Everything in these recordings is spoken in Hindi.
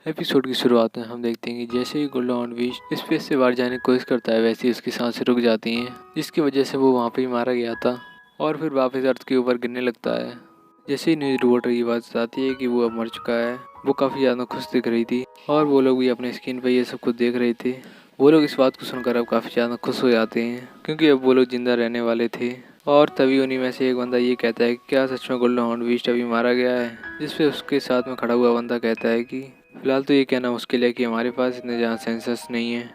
एपिसोड की शुरुआत में हम देखते हैं कि जैसे ही गोल्डन विश स्पेस से बाहर जाने की कोशिश करता है वैसे ही उसकी सांसें रुक जाती हैं, जिसकी वजह से वो वहाँ पे ही मारा गया था और फिर वापस अर्थ के ऊपर गिरने लगता है। जैसे ही न्यूज़ रिपोर्टर ये बात बताती है कि वो अब मर चुका है, वो काफ़ी ज़्यादा खुश दिख रही थी और वो लोग भी अपने स्क्रीन पर ये सब कुछ देख रहे थे। वो लोग इस बात को सुनकर अब काफ़ी ज़्यादा खुश हो जाते हैं क्योंकि अब वो लोग जिंदा रहने वाले थे। और तभी उन्हीं में से एक बंदा ये कहता है कि क्या सच में गोल्डन हॉर्न बीस्ट अभी मारा गया है, जिसपे उसके साथ में खड़ा हुआ बंदा कहता है कि फिलहाल तो ये कहना मुश्किल है कि हमारे पास इतने ज़्यादा सेंसर्स नहीं है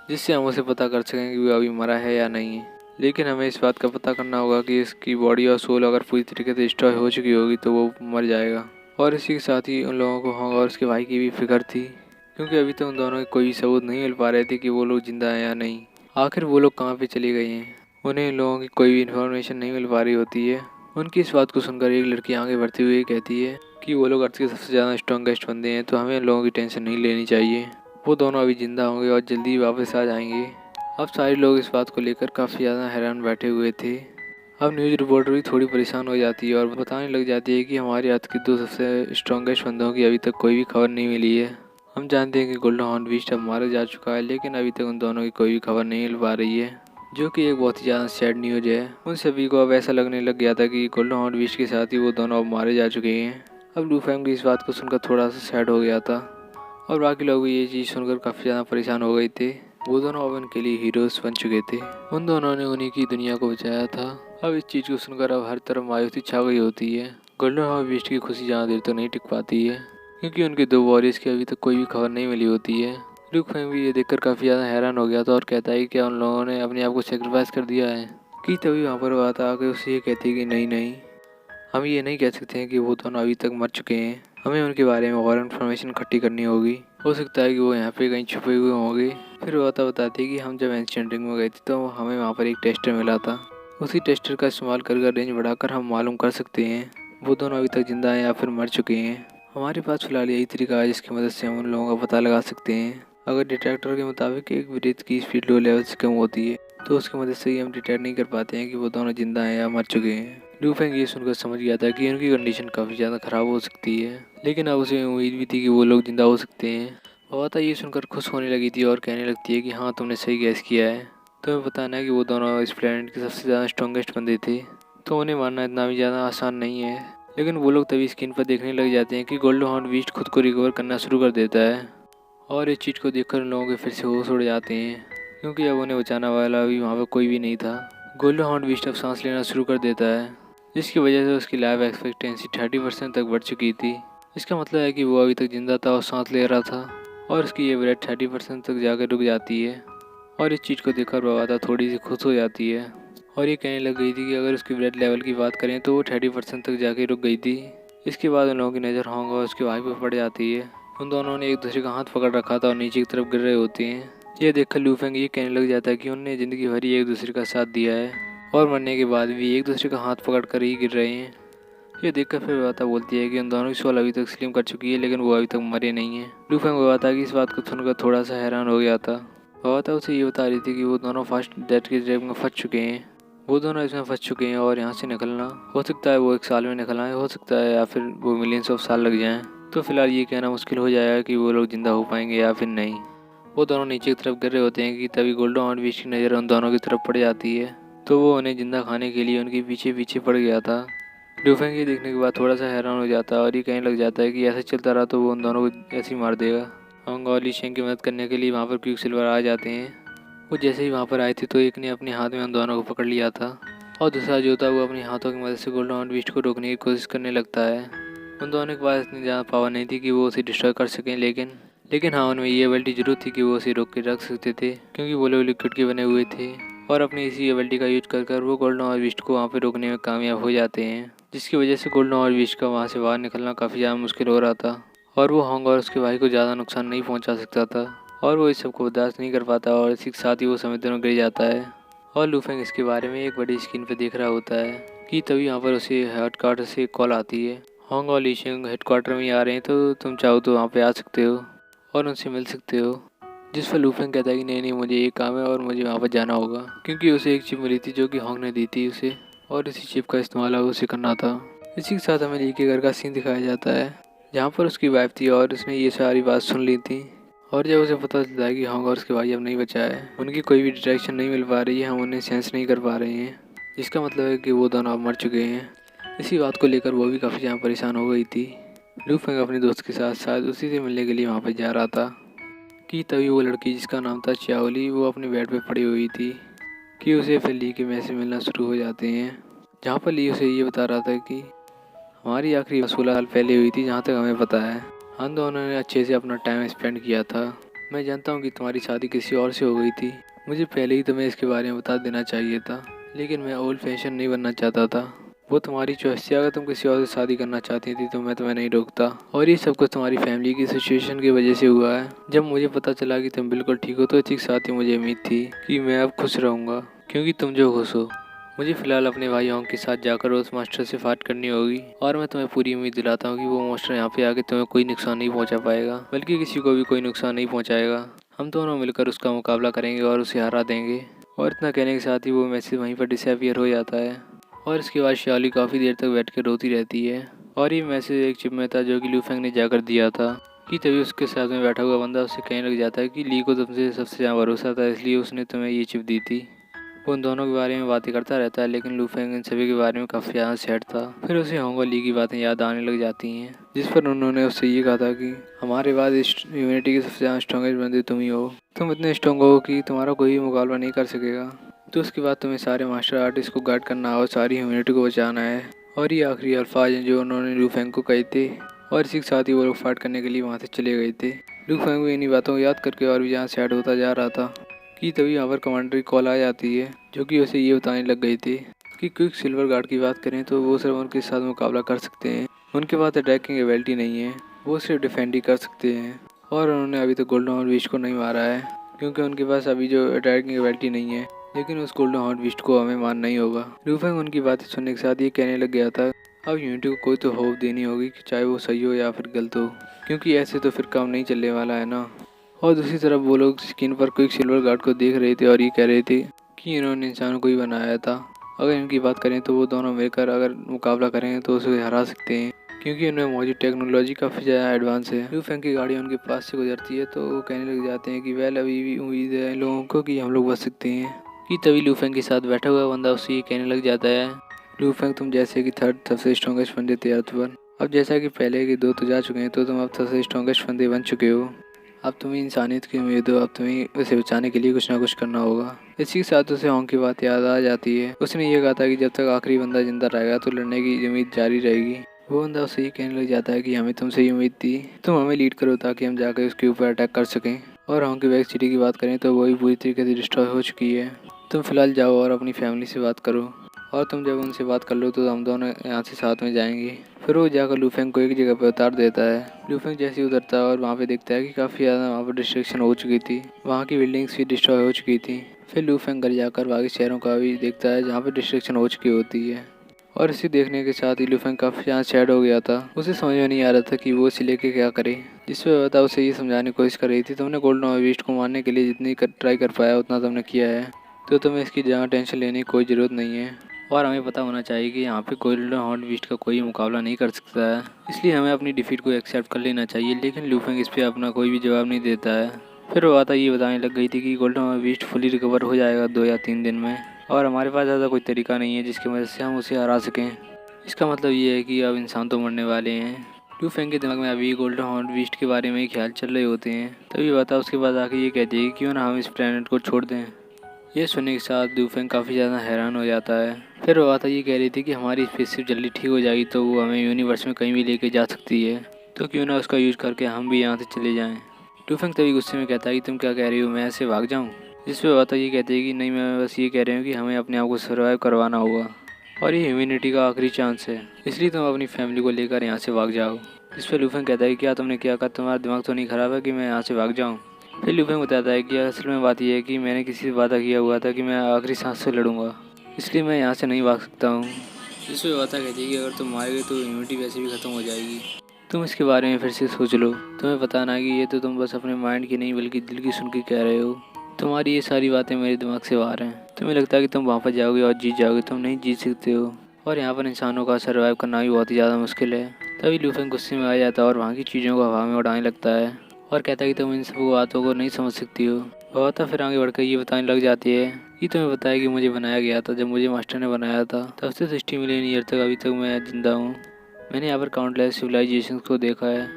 जिससे हम उसे पता कर सकें कि वो अभी मरा है या नहीं है। लेकिन हमें इस बात का पता करना होगा कि इसकी बॉडी और सोल अगर पूरी तरीके से डिस्ट्रॉय हो चुकी होगी तो वो मर जाएगा। और इसी के साथ ही उन लोगों को होंग और उसके भाई की भी फिक्र थी क्योंकि अभी तक उन दोनों के कोई सबूत नहीं मिल पा रहे थे कि वो लोग जिंदा हैं या नहीं। आखिर वो लोग कहाँ पे चले गए हैं, उन्हें इन लोगों की कोई भी इन्फॉर्मेशन नहीं मिल पा रही होती है। उनकी इस बात को सुनकर एक लड़की आगे बढ़ती हुई कहती है कि वो लोग अर्थ के सबसे ज़्यादा स्ट्रॉन्गेस्ट बंदे हैं, तो हमें इन लोगों की टेंशन नहीं लेनी चाहिए। वो दोनों अभी ज़िंदा होंगे और जल्दी वापस आ जाएंगे। अब सारे लोग इस बात को लेकर काफ़ी ज़्यादा हैरान बैठे हुए थे। अब न्यूज़ रिपोर्टर भी थोड़ी परेशान हो जाती है और बताने लग जाती है कि हमारे अर्थ के दो सबसे स्ट्रॉन्गेस्ट बंदों की अभी तक कोई भी खबर नहीं मिली है। हम जानते हैं कि गोल्डन हॉर्न बीस्ट अब मारा जा चुका है, लेकिन अभी तक उन दोनों की कोई भी खबर नहीं मिल पा रही है, जो कि एक बहुत ही ज़्यादा सैड न्यूज़ है। उन सभी को अब ऐसा लगने लग गया था कि गोल्डन हॉर्न बीस्ट के साथ ही वो दोनों अब मारे जा चुके हैं। अब लू फैमिली इस बात को सुनकर थोड़ा सा सैड हो गया था और बाकी लोग भी ये चीज़ सुनकर काफ़ी ज़्यादा परेशान हो गए थे। वो दोनों अब उनके लिए हीरोज़ बन चुके थे, उन दोनों ने उन्हीं की दुनिया को बचाया था। अब इस चीज़ को सुनकर अब हर तरफ मायूसी छा गई होती है। गोल्डन हॉर्न बीस्ट की खुशी ज़्यादा देर तो नहीं टिक पाती है क्योंकि उनके दो वॉरियर्स की अभी तक कोई भी खबर नहीं मिली होती है। ल्यूक फैंग भी ये देखकर काफ़ी ज़्यादा हैरान हो गया था और कहता है कि क्या उन लोगों ने अपने आप को सेक्रीफाइस कर दिया है। कि तभी वहाँ पर बात आकर उसे ये कहती है कि नहीं नहीं, हम ये नहीं कह सकते हैं कि वो दोनों अभी तक मर चुके हैं, हमें उनके बारे में और इन्फॉर्मेशन इकट्ठी करनी होगी। हो सकता है कि वो यहाँ पे कहीं छुपे हुए होंगे। फिर वो बताती है कि हम जब एंशिएंट रिंग में गए थे तो हमें वहाँ पर एक टेस्टर मिला था, उसी टेस्टर का इस्तेमाल कर रेंज बढ़ाकर हम मालूम कर सकते हैं वो दोनों अभी तक जिंदा हैं या फिर मर चुके हैं। हमारे पास फिलहाल यही तरीका है जिसकी मदद से हम उन लोगों का पता लगा सकते हैं। अगर डिटेक्टर के मुताबिक एक ब्रेथ की स्पीड लो लेवल से कम होती है तो उसकी मदद से ही हम डिटेक्ट नहीं कर पाते हैं कि वो दोनों जिंदा हैं या मर चुके हैं। लू फैंग ये सुनकर समझ गया था कि उनकी कंडीशन काफ़ी ज़्यादा ख़राब हो सकती है, लेकिन अब उसे उम्मीद भी थी कि वो लोग जिंदा हो सकते हैं। वाता ये सुनकर खुश होने लगी थी और कहने लगती है कि हाँ तुमने सही गैस किया है, तुम्हें बताना है कि वो दोनों इस प्लेनेट के सबसे ज़्यादा स्ट्रॉन्गेस्ट बंदे थे, तो उन्हें मारना इतना भी ज़्यादा आसान नहीं है। लेकिन वो लोग तभी स्क्रीन पर देखने लग जाते हैं कि गोल्डन हॉर्न बीस्ट खुद को रिकवर करना शुरू कर देता है और इस चीज़ को देखकर उन लोगों के फिर से होश उड़ जाते हैं क्योंकि अब उन्हें बचाने वाला भी वहाँ पर कोई भी नहीं था। गोल्डन हॉर्न बीस्ट अब सांस लेना शुरू कर देता है, जिसकी वजह से उसकी लाइफ एक्सपेक्टेंसी 30% तक बढ़ चुकी थी। इसका मतलब है कि वो अभी तक जिंदा था और सांस ले रहा था और उसकी ये ब्रेथ 30% तक जाकर रुक जाती है। और इस चीज़ को देखकर बवाता थोड़ी सी खुश हो जाती है और ये कहने लग गई थी कि अगर उसकी ब्रेथ लेवल की बात करें तो वो 30% तक जाके रुक गई थी। इसके बाद उन लोगों की नज़र होंग और उसके भाई पर पड़ जाती है। उन दोनों ने एक दूसरे का हाथ पकड़ रखा था और नीचे की तरफ गिर रहे होते हैं। ये देखकर लू फैंग ये कहने लग जाता है कि उन्होंने ज़िंदगी भर ही एक दूसरे का साथ दिया है और मरने के बाद भी एक दूसरे का हाथ पकड़ कर ही गिर रहे हैं। ये देखकर फिर बवाता बोलती है कि उन दोनों की सोल अभी तक स्लिम कर चुकी है लेकिन वो अभी तक मरे नहीं है। लू फैंग बवाता की इस बात को सुनकर थोड़ा सा हैरान हो गया था। बवाता उसे ये बता रही थी कि वो दोनों फर्स्ट डेथ की ट्रैप में फंस चुके हैं, वो दोनों इसमें फंस चुके हैं और यहाँ से निकलना हो सकता है वो 1 साल में निकल आए, हो सकता है या फिर वो मिलियंस ऑफ साल लग जाएं। तो फिलहाल ये कहना मुश्किल हो जाएगा कि वो लोग जिंदा हो पाएंगे या फिर नहीं। वो दोनों नीचे की तरफ गिर रहे होते हैं कि तभी गोल्डन हॉर्न बीस्ट की नज़र उन दोनों की तरफ पड़ जाती है, तो वो उन्हें जिंदा खाने के लिए उनके पीछे पीछे पड़ गया था। लू फैंग ये देखने के बाद थोड़ा सा हैरान हो जाता है और ये कहने लग जाता है कि ऐसे चलता रहा तो वो उन दोनों को ऐसे ही मार देगा। होंग और ली शेंग की मदद करने के लिए वहाँ पर क्विक सिल्वर आ जाते हैं। वो जैसे ही वहाँ पर आए थे तो एक ने अपने हाथ में उन दोनों को पकड़ लिया था और दूसरा जो था वो अपने हाथों की मदद से गोल्डन हॉर्न बीस्ट को रोकने की कोशिश करने लगता है। उन दोनों के पास इतनी ज़्यादा पावर नहीं थी कि वो उसे डिस्ट्रॉय कर सकें, लेकिन हाँ उनमें ये एबिलिटी जरूर थी कि वो उसे रोक के रख सकते थे क्योंकि वो लोग लिक्विड के बने हुए थे और अपनी इसी एबिलिटी का यूज कर वो गोल्डन हॉर्न बीस्ट को वहाँ पर रोकने में कामयाब हो जाते हैं, जिसकी वजह से गोल्डन हॉर्न बीस्ट का वहाँ से बाहर निकलना काफ़ी ज़्यादा मुश्किल हो रहा था और वो होंग और उसके भाई को ज़्यादा नुकसान नहीं पहुँचा सकता था और वो इस सब को बर्दाश्त नहीं कर पाता और इसी के साथ ही वो समुद्र में गिर जाता है। और लू फैंग इसके बारे में एक बड़ी स्क्रीन पर देख रहा होता है कि तभी यहाँ पर उसे हेडक्वार्टर से कॉल आती है। होंग और ली शेंग हेडक्वार्टर में आ रहे हैं, तो तुम चाहो तो वहाँ पे आ सकते हो और उनसे मिल सकते हो। जिस पर लू फैंग कहता है कि नहीं नहीं, मुझे ये काम है और मुझे वहाँ पर जाना होगा क्योंकि उसे एक चिप मिली थी जो कि होंग ने दी थी उसे और इसी चिप का इस्तेमाल उसे करना था। इसी के साथ हमें ली के घर का सीन दिखाया जाता है जहाँ पर उसकी वाइफ थी और उसने ये सारी बात सुन ली थी। और जब उसे पता चलता है कि हॉन्ग और उसके भाई अब नहीं बचा है, उनकी कोई भी डिटेक्शन नहीं मिल पा रही है, हम उन्हें सेंस नहीं कर पा रहे हैं, जिसका मतलब है कि वो दोनों अब मर चुके हैं। इसी बात को लेकर वो भी काफ़ी ज़्यादा परेशान हो गई थी। लू फेंग अपने दोस्त के साथ शायद उसी से मिलने के लिए वहाँ पर जा रहा था कि तभी वो लड़की जिसका नाम था चाओली, वो अपने बेड पे पड़ी हुई थी कि उसे फिर ली के मैसेज मिलना शुरू हो जाते हैं, जहाँ पर ली उसे ये बता रहा था कि हमारी आखिरी 16 साल पहले हुई थी, जहाँ तक हमें पता है। हम दोनों ने अच्छे से अपना टाइम स्पेंड किया था। मैं जानता हूँ कि तुम्हारी शादी किसी और से हो गई थी। मुझे पहले ही तुम्हें इसके बारे में बता देना चाहिए था, लेकिन मैं ओल्ड फैशन नहीं बनना चाहता था। वो तुम्हारी चॉइस थी, अगर तुम किसी और से शादी करना चाहती थी तो मैं तुम्हें नहीं रोकता। और ये सब कुछ तुम्हारी फैमिली की सिचुएशन की वजह से हुआ है। जब मुझे पता चला कि तुम बिल्कुल ठीक हो तो ठीक साथ ही मुझे उम्मीद थी कि मैं अब खुश रहूँगा, क्योंकि तुम जो खुश हो। मुझे फ़िलहाल अपने भाई होंग के साथ जाकर उस मास्टर से फाइट करनी होगी, और मैं तुम्हें पूरी उम्मीद दिलाता हूँ कि वो मास्टर यहाँ पे आके तुम्हें कोई नुकसान नहीं पहुँचा पाएगा, बल्कि किसी को भी कोई नुकसान नहीं पहुँचाएगा। हम दोनों मिलकर उसका मुकाबला करेंगे और उसे हरा देंगे। और इतना कहने के साथ ही वो मैसेज वहीं पर डिसअपीयर हो जाता है। और इसके बाद शाओली काफ़ी देर तक बैठ कर रोती रहती है। और ये मैसेज एक चिप में था जो कि लू फेंग ने जाकर दिया था कि तभी उसके साथ में बैठा हुआ बंदा उससे कहने लग जाता है कि ली को तुमसे सबसे ज़्यादा भरोसा था, इसलिए उसने तुम्हें ये चिप दी थी। वो उन दोनों के बारे में बातें करता रहता है, लेकिन लू फेंग इन सभी के बारे में काफ़ी ज़्यादा सैड था। फिर उसे होंग और ली की बातें याद आने लग जाती हैं, जिस पर उन्होंने उससे ये कहा था कि हमारे बाद इस ह्यूमैनिटी के सबसे ज़्यादा स्ट्रॉन्गेस्ट बंदे तुम ही हो। तुम इतने स्ट्रॉन्ग हो कि तुम्हारा कोई भी मुकाबला नहीं कर सकेगा। तो उसके बाद तुम्हें सारे मार्शल आर्टिस्ट को गाइड करना और सारी ह्यूमैनिटी को बचाना है। और ये आखिरी अल्फाज हैं जो उन्होंने लू फेंग को कहे थे। और इसी के साथ ही वो लोग फाइट करने के लिए वहाँ से चले गए थे। लू फेंग भी इन्हीं बातों को याद करके और भी जहाँ सैड होता जा रहा था कि तभी यहाँ पर कमांडर की कॉल आ जाती है, जो कि उसे ये बताने लग गई थी कि क्विक सिल्वर गार्ड की बात करें तो वो सिर्फ उनके साथ मुकाबला कर सकते हैं। उनके पास अटैकिंग एबिलिटी नहीं है, वो सिर्फ डिफेंड ही कर सकते हैं। और उन्होंने अभी तक गोल्डन हॉर्न बीस्ट को नहीं मारा है, क्योंकि उनके पास अभी जो अटैकिंग एबिलिटी नहीं है। लेकिन उस गोल्डन हॉर्न बीस्ट को हमें मानना ही होगा। लू फेंग उनकी बातें सुनने के साथ ये कहने लग गया था अब यूनिटी को कोई तो होप देनी होगी कि चाहे वो सही हो या फिर गलत हो, क्योंकि ऐसे तो फिर काम नहीं चलने वाला है ना। और दूसरी तरफ वो लोग स्क्रीन पर क्विक सिल्वर गार्ड को देख रहे थे और ये कह रहे थे कि इन्होंने इंसान को ही बनाया था। अगर इनकी बात करें तो वो दोनों मिलकर अगर मुकाबला करें तो उसे हरा सकते हैं, क्योंकि उनमें मौजूद टेक्नोलॉजी काफ़ी ज़्यादा एडवांस है। लू फेंग की गाड़ी उनके पास से गुजरती है तो वो कहने लग जाते हैं कि वेल अभी भी उम्मीद है इन लोगों को कि हम लोग बच सकते हैं। कि तभी लू फेंग के साथ बैठा हुआ बंदा उससे ये कहने लग जाता है लू फेंग तुम जैसे कि थर्ड सबसे स्ट्रॉन्गेस्ट बंदे थे अर्थ पर। अब जैसा कि पहले के 2 तो जा चुके हैं तो तुम अब सबसे स्ट्रॉन्गेस्ट बंदे बन चुके हो। अब तुम्हें इंसानियत की उम्मीद हो, अब तुम्हें उसे बचाने के लिए कुछ ना कुछ करना होगा। इसी के साथ उसे होंग की बात याद आ जाती है। उसने ये कहा था कि जब तक आखिरी बंदा जिंदा रहेगा तो लड़ने की उम्मीद जारी रहेगी। वो बंदा उससे ये कहने लग जाता है कि हमें तुमसे ही उम्मीद थी, तुम हमें लीड करो ताकि हम जाकर उसके ऊपर अटैक कर सकें। और होंग की बैक सिटी की बात करें तो वही पूरी तरीके से डिस्ट्रॉय हो चुकी है। तुम फिलहाल जाओ और अपनी फैमिली से बात करो, और तुम जब उनसे बात कर लो तो हम दोनों यहाँ से साथ में जाएंगे। फिर वो जाकर लू फेंग को एक जगह पर उतार देता है। लू फेंग जैसे ही उतरता है और वहाँ पे देखता है कि काफ़ी ज़्यादा वहाँ पर डिस्ट्रक्शन हो चुकी थी, वहाँ की बिल्डिंग्स भी डिस्ट्रॉय हो चुकी थी। फिर लू फेंग घर जाकर बाकी शहरों का भी देखता है जहाँ पर डिस्ट्रक्शन हो चुकी होती है। और इसे देखने के साथ ही लू फेंग काफ़ी ज़्यादा सैड हो गया था। उसे समझ में नहीं आ रहा था कि वो इसे लेके क्या करे। जिसपे बता उसे ये समझाने की कोशिश कर रही थी तुमने गोल्डन हॉर्न को मारने के लिए जितनी ट्राई कर पाया उतना तुमने किया है, तो तुम्हें इसकी ज़्यादा टेंशन लेने की कोई ज़रूरत नहीं है। और हमें पता होना चाहिए कि यहाँ पे गोल्डन हॉर्न बीस्ट का कोई मुकाबला नहीं कर सकता है, इसलिए हमें अपनी डिफीट को एक्सेप्ट कर लेना चाहिए। लेकिन लू फेंग इस पर अपना कोई भी जवाब नहीं देता है। फिर वो आता ये बताने लग गई थी कि golden horn beast fully recover हो जाएगा 2 या 3 दिन में, और हमारे पास ज़्यादा कोई तरीका नहीं है जिसकी वजह से हम उसे हरा सकें। इसका मतलब ये है कि अब इंसान तो मरने वाले हैं। लू फेंग के दिमाग में अभी गोल्डन हॉर्न बीस्ट के बारे में ही ख्याल चल रहे होते हैं। तभी बता उसके बाद आके ये कहती है कि क्यों ना हम इस प्लेनेट को छोड़ दें। ये सुनने के साथ लू फेंग काफ़ी ज़्यादा हैरान हो जाता है। फिर वो आता ये कह रही थी कि हमारी स्पेसशिप जल्दी ठीक हो जाएगी तो वो हमें यूनिवर्स में कहीं भी लेके जा सकती है, तो क्यों ना उसका यूज़ करके हम भी यहाँ से चले जाएं। लू फेंग तभी गुस्से में कहता है कि तुम क्या कह रही हो, मैं ऐसे भाग जाऊँ। जिस पे वो आता ये कहती है कि नहीं, मैं बस ये कह रही हूँ कि हमें अपने आप को सर्वाइव करवाना होगा और ये ह्यूमैनिटी का आखिरी चांस है, इसलिए तुम अपनी फैमिली को लेकर यहाँ से भाग जाओ। जिस पे लू फेंग कहता है कि क्या तुमने क्या कहा, तुम्हारा दिमाग तो नहीं ख़राब है कि मैं यहाँ से भाग जाऊँ। फिर लू फेंग बताता है कि असल में बात यह है कि मैंने किसी से वादा किया हुआ था कि मैं आखिरी सांस से लड़ूंगा, इसलिए मैं यहाँ से नहीं भाग सकता हूँ। जिसमें बात कहती है कि अगर तुम मारे गए तो ह्यूमैनिटी वैसे भी ख़त्म हो जाएगी, तुम इसके बारे में फिर से सोच लो। तुम्हें पता ना कि ये तो तुम बस अपने माइंड की नहीं बल्कि दिल की सुन के कह रहे हो। तुम्हारी ये सारी बातें मेरे दिमाग से बाहर हैं। तुम्हें लगता है कि तुम वहाँ पर जाओगे और जीत जाओगे, तुम नहीं जीत सकते हो। और यहाँ पर इंसानों का सर्वाइव करना भी बहुत ही ज़्यादा मुश्किल है। तभी लूफेंग गुस्से में आ जाता है और वहाँ की चीज़ों को हवा में उड़ाने लगता है और कहता है कि तुम इन सब बातों को नहीं समझ सकती हो। बवाता फिर आगे बढ़कर ये बताने लग जाती है कि तुम्हें बताया कि मुझे बनाया गया था जब मुझे मास्टर ने बनाया था, तब से 60 मिलियन ईयर तक अभी तक मैं जिंदा हूँ। मैंने यहाँ पर काउंटलेस सिविलाइजेशन को देखा है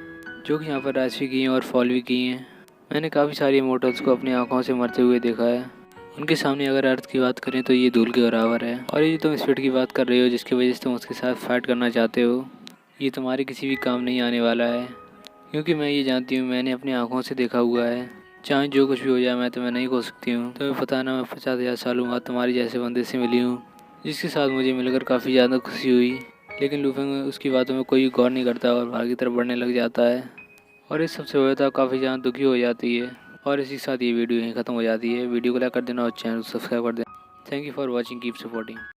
जो कि यहाँ पर राइज भी की हैं और फॉल भी की हैं। मैंने काफ़ी सारी इमोर्टल्स को अपनी आंखों से मरते हुए देखा है। उनके सामने अगर अर्थ की बात करें तो ये धूल के बराबर है। और ये जो तुम स्पिरिट की बात कर रही हो जिसकी वजह से तुम उसके साथ फाइट करना चाहते हो, ये तुम्हारे किसी भी काम नहीं आने वाला है, क्योंकि मैं ये जानती हूँ, मैंने अपनी आंखों से देखा हुआ है। चाहे जो कुछ भी हो जाए मैं तुम्हें नहीं खो सकती हूँ। तुम्हें पता ना, मैं 50,000 सालों बाद तुम्हारी जैसे बंदे से मिली हूँ जिसके साथ मुझे मिलकर काफ़ी ज़्यादा खुशी हुई। लेकिन लूफेंग उसकी बातों में कोई गौर नहीं करता और बाहर की तरफ बढ़ने लग जाता है और इस सबसे वजह काफ़ी ज़्यादा दुखी हो जाती है। और इसी के साथ ये वीडियो यहीं ख़त्म हो जाती है। वीडियो को लाइक कर देना और चैनल को सब्सक्राइब कर देना। Thank you for watching, keep supporting.